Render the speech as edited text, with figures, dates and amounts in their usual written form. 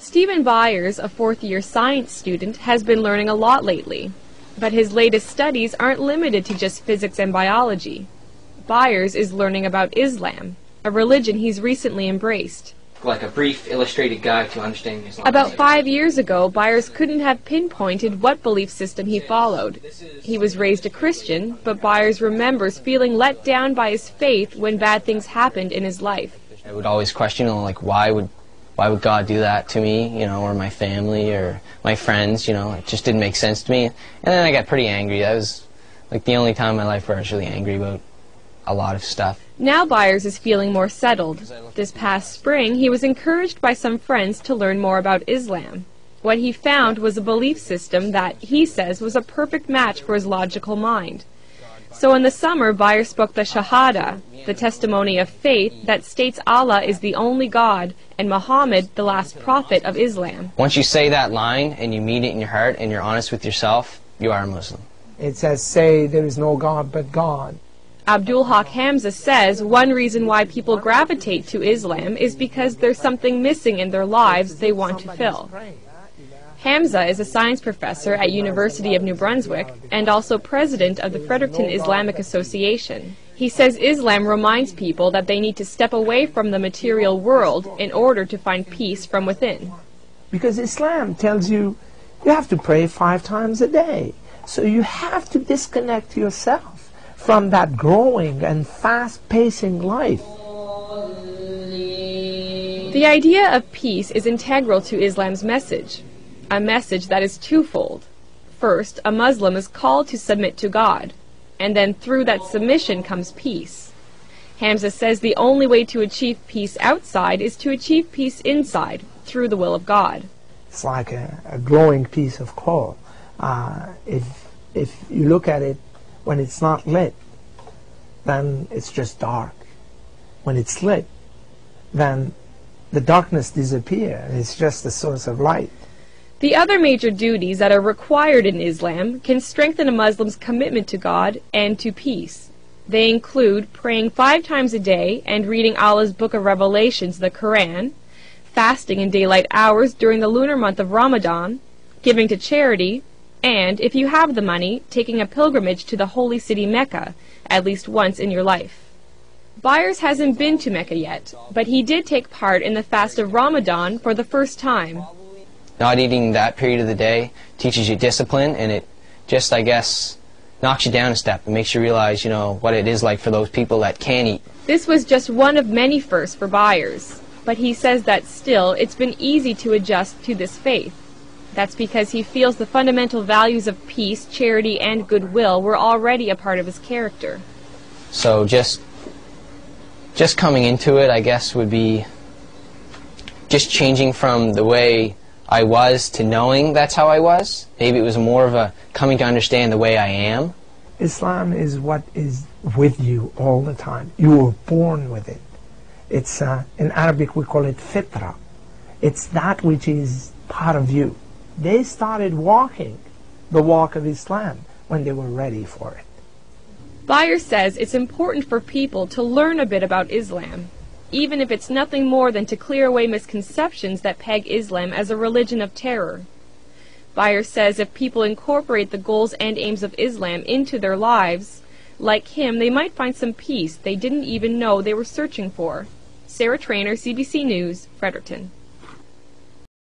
Stephen Byers, a fourth-year science student, has been learning a lot lately. But his latest studies aren't limited to just physics and biology. Byers is learning about Islam, a religion he's recently embraced. Like a brief illustrated guide to understanding Islam. About 5 years ago, Byers couldn't have pinpointed what belief system he followed. He was raised a Christian, but Byers remembers feeling let down by his faith when bad things happened in his life. I would always question, like, why would God do that to me, or my family, or my friends, it just didn't make sense to me. And then I got pretty angry. That was, like, the only time in my life where I was really angry about a lot of stuff. Now Byers is feeling more settled. This past spring, he was encouraged by some friends to learn more about Islam. What he found was a belief system that, he says, was a perfect match for his logical mind. So in the summer, Byers spoke the Shahada, the testimony of faith that states Allah is the only God and Muhammad the last prophet of Islam. Once you say that line and you mean it in your heart and you're honest with yourself, you are a Muslim. It says, say there is no God but God. Abdul Haq Hamza says one reason why people gravitate to Islam is because there's something missing in their lives they want to fill. Hamza is a science professor at University of New Brunswick and also president of the Fredericton Islamic Association. He says Islam reminds people that they need to step away from the material world in order to find peace from within. Because Islam tells you have to pray 5 times a day. So you have to disconnect yourself from that growing and fast-pacing life. The idea of peace is integral to Islam's message, a message that is twofold. First, a Muslim is called to submit to God, and then through that submission comes peace. Hamza says the only way to achieve peace outside is to achieve peace inside, through the will of God. It's like a glowing piece of coal. If you look at it, when it's not lit, then it's just dark. When it's lit, then the darkness disappears. It's just a source of light. The other major duties that are required in Islam can strengthen a Muslim's commitment to God and to peace. They include praying 5 times a day and reading Allah's Book of Revelations, the Quran, fasting in daylight hours during the lunar month of Ramadan, giving to charity, and, if you have the money, taking a pilgrimage to the holy city Mecca at least once in your life. Byers hasn't been to Mecca yet, but he did take part in the fast of Ramadan for the first time. Not eating that period of the day teaches you discipline, and it just, I guess, knocks you down a step and makes you realize, what it is like for those people that can't eat. This was just one of many firsts for Byers, but he says that still it's been easy to adjust to this faith. That's because he feels the fundamental values of peace, charity, and goodwill were already a part of his character. So just coming into it, I guess, would be just changing from the way I was to knowing that's how I was. Maybe it was more of a coming to understand the way I am. Islam is what is with you all the time. You were born with it. It's, in Arabic we call it fitra. It's that which is part of you. They started walking the walk of Islam when they were ready for it. Byers says it's important for people to learn a bit about Islam, even if it's nothing more than to clear away misconceptions that peg Islam as a religion of terror. Byers says if people incorporate the goals and aims of Islam into their lives, like him, they might find some peace they didn't even know they were searching for. Sarah Trainer, CBC News, Fredericton.